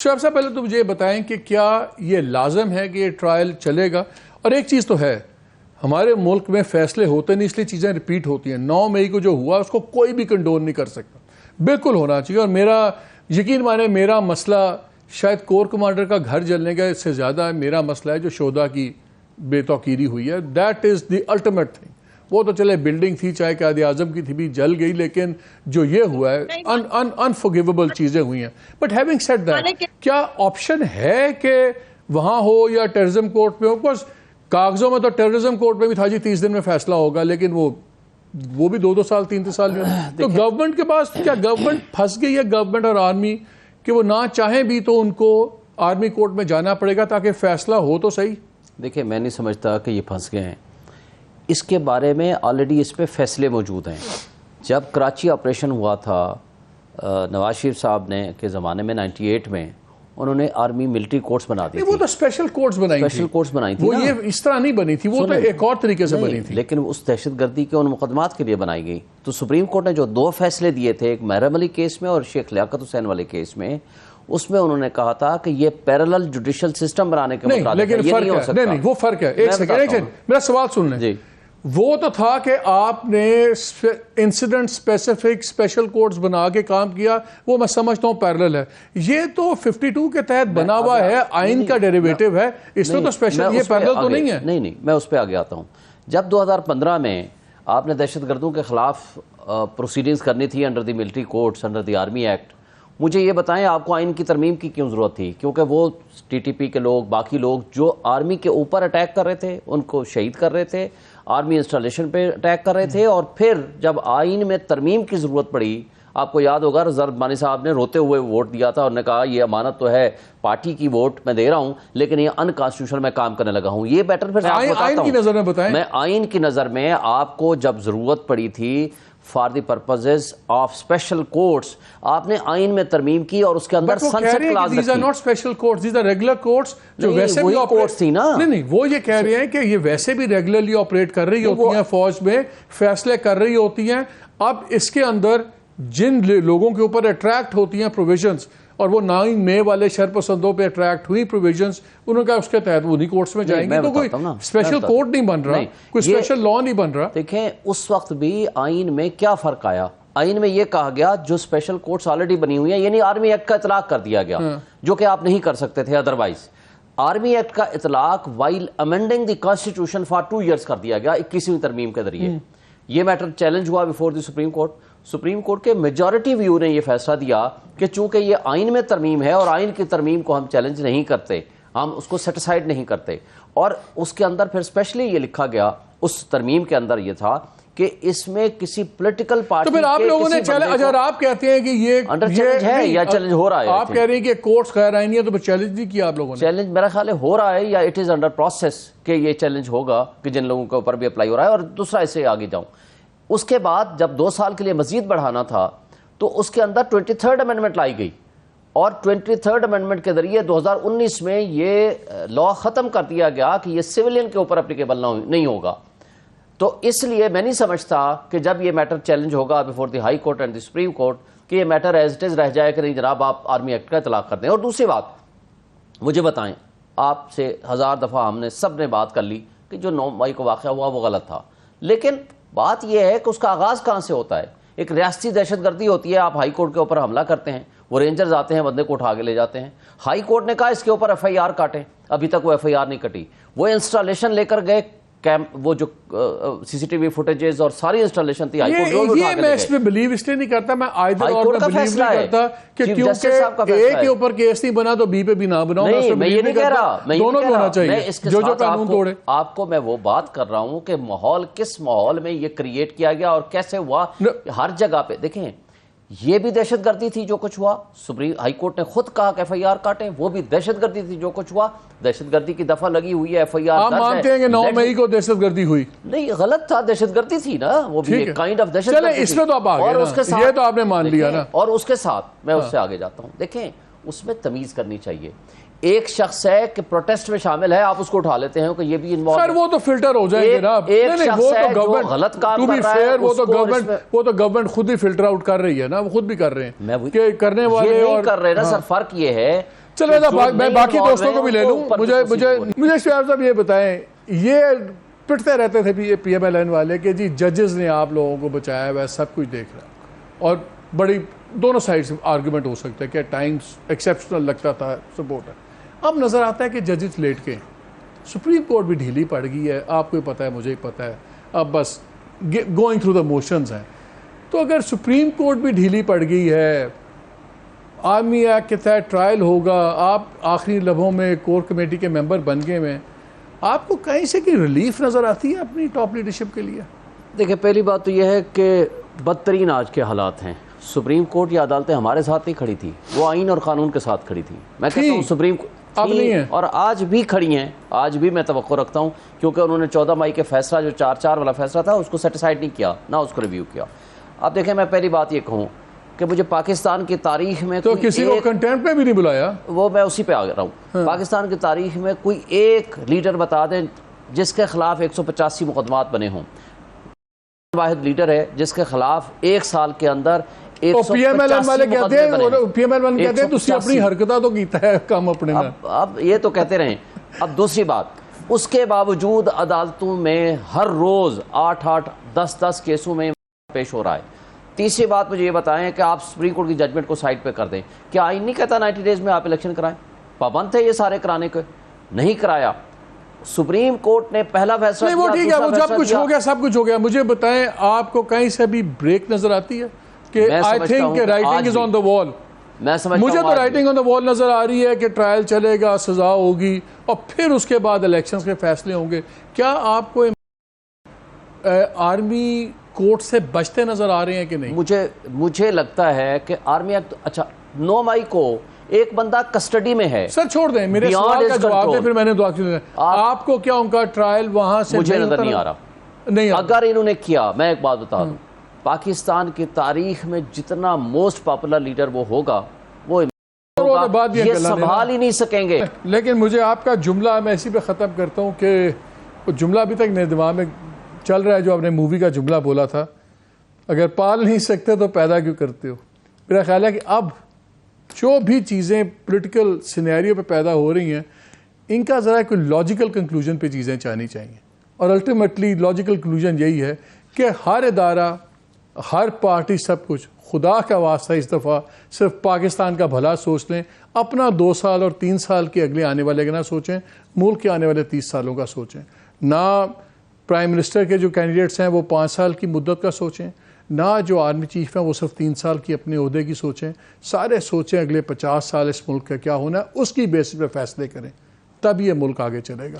شعیب صاحب پہلے تو مجھے بتائیں کہ کیا یہ لازم ہے کہ یہ ٹرائل چلے گا؟ اور ایک چیز تو ہے، ہمارے ملک میں فیصلے ہوتے نہیں، اس لیے چیزیں ریپیٹ ہوتی ہیں۔ 9 مئی کو جو ہوا اس کو کوئی بھی کنڈون نہیں کر سکتا، بالکل ہونا چاہیے۔ اور میرا یقین مانے میرا مسئلہ شاید کور کمانڈر کا گھر جلنے کا اس سے زیادہ ہے، میرا مسئلہ ہے جو شہداء کی بے توقیری ہوئی ہے۔ That is the ultimate thing. وہ تو چلے بلڈنگ تھی، چاہے قائد اعظم کی تھی بھی جل گئی، لیکن جو یہ ہوا ہے انفورگیویبل چیزیں ہوئی ہیں۔ بٹ ہیونگ سیڈ دیٹ، کیا آپشن ہے کہ وہاں ہو یا ٹیررزم کورٹ میں ہو؟ بس کاغذوں میں تو ٹیررزم کورٹ میں بھی تھا جی 30 دن میں فیصلہ ہوگا، لیکن وہ بھی 2 سال 3 سال میں۔ تو گورنمنٹ کے پاس کیا گورنمنٹ پھنس گئی ہے، گورنمنٹ اور آرمی، کہ وہ نہ چاہیں بھی تو ان کو آرمی کورٹ میں جانا پڑے گا تاکہ فیصلہ ہو تو صحیح؟ دیکھیں، میں نہیں سمجھتا کہ یہ پھنس گئے ہیں۔ اس کے بارے میں آلریڈی اس پہ فیصلے موجود ہیں۔ جب کراچی آپریشن ہوا تھا نواز شریف صاحب نے کے زمانے میں 98 میں انہوں نے آرمی ملٹری کورٹس بنا دی تھی۔ وہ تو اسپیشل کورٹس بنائی تھی، اسپیشل کورٹس بنائی تھی، وہ یہ اس طرح نہیں بنی تھی، وہ تو ایک اور طریقے سے بنی تھی، لیکن اس دہشت گردی کے ان مقدمات کے لیے بنائی گئی۔ تو سپریم کورٹ نے جو 2 فیصلے دیے تھے، ایک محرم علی کیس میں اور شیخ لیاقت حسین والے کیس میں، اس میں انہوں نے کہا تھا کہ یہ پیرالل جوڈیشل سسٹم بنانے کے مطابق لیکن فرق ہے، نہیں وہ فرق ہے۔ ایک سیکنڈ میرا سوال سن لیں۔ وہ تو تھا کہ آپ نے انسیڈنٹ اسپیسیفک اسپیشل کورٹس بنا کے کام کیا، وہ میں سمجھتا ہوں پیرلل ہے۔ یہ تو 52 کے تحت بنا ہوا ہے، آئین کا ڈیریویٹو ہے، اس میں تو اسپیشل یہ پیرلل تو نہیں ہے۔ نہیں میں اس پہ آگے آتا ہوں۔ جب 2015 میں آپ نے دہشت گردوں کے خلاف پروسیڈنگز کرنی تھی under the military courts, under the army act, مجھے یہ بتائیں آپ کو آئین کی ترمیم کی کیوں ضرورت تھی؟ کیونکہ وہ ٹی ٹی پی کے لوگ، باقی لوگ جو آرمی کے اوپر اٹیک کر رہے تھے ان کو شہید کر رہے تھے، آرمی انسٹالیشن پہ اٹیک کر رہے تھے، اور پھر جب آئین میں ترمیم کی ضرورت پڑی، آپ کو یاد ہوگا رضا ربانی صاحب نے روتے ہوئے ووٹ دیا تھا اور نے کہا یہ امانت تو ہے پارٹی کی، ووٹ میں دے رہا ہوں لیکن یہ ان کانسٹیٹیوشنل میں کام کرنے لگا ہوں۔ یہ بیٹر پھر آئین کی نظر میں بتائیں، میں آئین کی نظر میں آپ کو جب ضرورت پڑی تھی for the purposes of special courts, آپ نے آئین میں ترمیم کی اور اس کے اندر sunset clause these are not special courts, these are regular courts جو ویسے بھی کورٹس تھی نا۔ نہیں وہ یہ کہہ رہے ہیں کہ یہ ویسے بھی ریگولرلی آپریٹ کر رہی ہوتی ہیں، فوج میں فیصلے کر رہی ہوتی ہیں۔ اب اس کے اندر جن لوگوں کے اوپر اٹریکٹ ہوتی ہیں پروویژنز، اور وہ 9 مئی والے شرپسندوں پہ اٹریکٹ ہوئی پروویژنز، انہوں نے کہا اس کے تحت وہ نہیں کورٹس میں جائیں گے۔ تو کوئی اسپیشل کورٹ نہیں بن رہا، کوئی اسپیشل لا نہیں بن رہا۔ دیکھیں اس وقت بھی آئین میں کیا فرق آیا؟ آئین میں یہ کہا گیا جو اسپیشل کورٹس آلریڈی بنی ہوئی ہیں، یعنی آرمی ایکٹ کا اطلاق کر دیا گیا، جو کہ آپ نہیں کر سکتے تھے ادروائز۔ آرمی ایکٹ کا اطلاق while amending the constitution for 2 years کر دیا گیا 21ویں ترمیم کے ذریعے۔ یہ میٹر چیلنج ہوا before the supreme court. Supreme court کے میجورٹی ویو نے یہ فیصلہ دیا کہ چونکہ یہ آئین میں ترمیم ہے اور آئین کی ترمیم کو ہم چیلنج نہیں کرتے، ہم اس کو سیٹسفائیڈ نہیں کرتے، اور اس کے اندر پھر اسپیشلی یہ لکھا گیا، اس ترمیم کے اندر یہ تھا کہ اس میں کسی پولیٹیکل پارٹی، تو پھر آپ لوگوں نے اگر آپ کہتے ہیں کہ یہ انڈر چیلنج ہے یا چیلنج ہو رہا ہے، آپ کہہ رہے ہیں کہ کورٹس غیر آئینی ہے، تو پھر چیلنج نہیں کیا آپ لوگوں نے؟ چیلنج میرا خیال ہے ہو رہا ہے، یا اٹ از انڈر پروسیس کہ یہ چیلنج ہوگا کہ جن لوگوں کے اوپر بھی اپلائی ہو رہا ہے۔ اور دوسرا اس سے آگے جاؤں، اس کے بعد جب 2 سال کے لیے مزید بڑھانا تھا تو اس کے اندر 23rd امینڈمنٹ لائی گئی، اور 23rd امینڈمنٹ کے ذریعے 2019 میں یہ لا ختم کر دیا گیا کہ یہ سویلین کے اوپر اپلیکیبل نہیں ہوگا۔ تو اس لیے میں نہیں سمجھتا کہ جب یہ میٹر چیلنج ہوگا before the high court and the supreme court کہ یہ میٹر ایز اٹ از رہ جائے کہ نہیں جناب آپ آرمی ایکٹ کا اطلاق کر دیں۔ اور دوسری بات مجھے بتائیں، آپ سے 1000 دفعہ ہم نے سب نے بات کر لی کہ جو 9 مئی کو واقعہ ہوا وہ غلط تھا، لیکن بات یہ ہے کہ اس کا آغاز کہاں سے ہوتا ہے؟ ایک ریاستی دہشت گردی ہوتی ہے، آپ ہائی کورٹ کے اوپر حملہ کرتے ہیں، وہ رینجرز آتے ہیں، بندے کو اٹھا کے لے جاتے ہیں، ہائی کورٹ نے کہا اس کے اوپر FIR کاٹیں، ابھی تک وہ FIR نہیں کٹی، وہ انسٹالیشن لے کر گئے، وہ جو CCTV فوٹیجز اور ساری انسٹالیشن تھی، ہائی کورٹ یہ میں اس میں بلیو اس لیے نہیں کرتا، میں آئیدر اور میں بلیو نہیں کرتا کہ کیونکہ اے کے اوپر کیس نہیں بنا تو بی پہ بھی نہ بناؤ۔ میں یہ نہیں کہہ رہا، دونوں بھی ہونا چاہیے، جو قانون توڑے۔ آپ کو میں وہ بات کر رہا ہوں کہ ماحول کس ماحول میں یہ کریٹ کیا گیا اور کیسے ہوا۔ ہر جگہ پہ دیکھیں یہ بھی دہشت گردی تھی جو کچھ ہوا، سپریم ہائی کورٹ نے خود کہا کہ FIR کاٹیں، وہ بھی دہشت گردی تھی جو کچھ ہوا، دہشت گردی کی دفعہ لگی ہوئی ہے، FIR آپ مانتے ہیں کہ 9 مئی کو دہشت گردی ہوئی؟ نہیں غلط تھا، دہشت گردی تھی نا، وہ بھی ایک کائنڈ آف دہشت گردی۔ اس میں تو آپ آگے نا، یہ تو آپ نے مان لیا نا۔ اور اس کے ساتھ میں اس سے آگے جاتا ہوں، دیکھیں اس میں تمیز کرنی چاہیے۔ ایک شخص ہے کہ پروٹیسٹ میں شامل ہے، آپ اس کو اٹھا لیتے ہیں کہ یہ بھی انوالو ہے، وہ تو فلٹر ہو جائیں گے نا۔ ایک شخص ہے جو غلط کام کر رہا ہے، وہ تو گورنمنٹ خود ہی فلٹر آؤٹ کر رہی ہے نا، وہ خود بھی کر رہے ہیں کہ کرنے والے نہیں کر رہے نا سر۔ فرق یہ ہے چلے میں باقی دوستوں کو بھی لے لوں. مجھے شعیب صاحب یہ بتائیں, یہ پٹتے رہتے تھے پی ایم ایل این والے کہ جی ججز نے آپ لوگوں کو بچایا ہوا ہے, سب کچھ دیکھ رہا ہے, اور بڑی دونوں سائڈ سے آرگومنٹ ہو سکتا ہے کہ ٹائمز ایکسیپشنل لگتا تھا, سپورٹ ہے. اب نظر آتا ہے کہ ججز لیٹ کے, سپریم کورٹ بھی ڈھیلی پڑ گئی ہے, آپ کو ہی پتہ ہے, مجھے ہی پتہ ہے, اب بس گوئنگ تھرو دا موشنز ہیں. تو اگر سپریم کورٹ بھی ڈھیلی پڑ گئی ہے, آرمی ایکٹ کے تحت ٹرائل ہوگا, آپ آخری لمحوں میں کور کمیٹی کے ممبر بن گئے ہیں, آپ کو کہیں سے کی ریلیف نظر آتی ہے اپنی ٹاپ لیڈرشپ کے لیے؟ دیکھیں, پہلی بات تو یہ ہے کہ بدترین آج کے حالات ہیں. سپریم کورٹ یا عدالتیں ہمارے ساتھ نہیں کھڑی تھی, وہ آئین اور قانون کے ساتھ کھڑی تھی. میں کہتا ہوں سپریم اب نہیں ہے, اور آج بھی کھڑی ہیں, آج بھی میں توقع رکھتا ہوں, کیونکہ انہوں نے 14 مئی کے فیصلہ جو 4-4 والا فیصلہ تھا اس کو سیٹیسفائڈ نہیں کیا, نہ اس کو ریویو کیا. اب دیکھیں, میں پہلی بات یہ کہوں کہ مجھے پاکستان کی تاریخ میں تو کسی کو کنٹمپٹ میں بھی نہیں بلایا, وہ میں اسی پہ آ رہا ہوں. پاکستان کی تاریخ میں کوئی ایک لیڈر بتا دیں جس کے خلاف 185 مقدمات بنے ہوں. واحد لیڈر ہے جس کے خلاف ایک سال کے اندر پی ایم ایل این والے کہتے ہیں تو اپنی حرکتہ تو کیتا ہے کام اپنے میں. اب یہ تو کہتے رہیں. اب دوسری بات, اس کے باوجود عدالتوں میں ہر روز 8-8 10-10 کیسوں میں پیش ہو رہا ہے. تیسری بات مجھے یہ بتائیں کہ آپ سپریم کورٹ کی ججمنٹ کو سائڈ پہ کر دیں, کیا آئین نہیں کہتا 90 ڈیز میں آپ الیکشن کرائیں؟ پابند تھے یہ سارے کرانے کے, نہیں کرایا. سپریم کورٹ نے پہلا فیصلہ نہیں, وہ ٹھیک ہے, وہ سب کچھ ہو گیا, سب کچھ ہو گیا. مجھے بتائیں, آپ کو کہیں سے بھی بریک نظر آتی ہے کہ آئی تھنک کہ رائٹنگ از آن دا وال؟ مجھے تو رائٹنگ آن دا وال نظر آ رہی ہے کہ ٹرائل چلے گا, سزا ہوگی, اور پھر اس کے بعد الیکشنز کے فیصلے ہوں گے. کیا آپ کو آرمی کورٹ سے بچتے نظر آ رہے ہیں کہ نہیں؟ مجھے لگتا ہے کہ آرمی ایکٹ, اچھا 9 مئی کو ایک بندہ کسٹڈی میں ہے. سر چھوڑ دیں, میرے سوال کا جواب دیں, پھر میں نے دعا کی. آپ کو کیا ان کا ٹرائل وہاں سے مجھے نظر نہیں آ رہا. نہیں, اگر انہوں نے کیا, میں ایک بات بتا دوں, پاکستان کی تاریخ میں جتنا موسٹ پاپولر لیڈر وہ ہوگا, وہ یہ سنبھال ہی نہیں سکیں گے. لیکن مجھے آپ کا جملہ, میں اسی پہ ختم کرتا ہوں کہ وہ جملہ ابھی تک میرے دماغ میں چل رہا ہے جو آپ نے مووی کا جملہ بولا تھا, اگر پال نہیں سکتے تو پیدا کیوں کرتے ہو. میرا خیال ہے کہ اب جو بھی چیزیں پولیٹیکل سینیریو پہ پیدا ہو رہی ہیں, ان کا ذرا کوئی لاجیکل کنکلوژن پہ چیزیں چاہنی چاہیے. اور الٹیمیٹلی لاجیکل کنکلوژن یہی ہے کہ ہر ادارہ, ہر پارٹی, سب کچھ خدا کا واسطہ اس دفعہ صرف پاکستان کا بھلا سوچ لیں, اپنا 2 سال اور 3 سال کے اگلے آنے والے کا نہ سوچیں, ملک کے آنے والے 30 سالوں کا سوچیں. نہ پرائم منسٹر کے جو کینڈیڈیٹس ہیں وہ 5 سال کی مدت کا سوچیں, نہ جو آرمی چیف ہیں وہ صرف 3 سال کی اپنے عہدے کی سوچیں. سارے سوچیں اگلے 50 سال اس ملک کا کیا ہونا ہے, اس کی بیسس پہ فیصلے کریں, تب یہ ملک آگے چلے گا.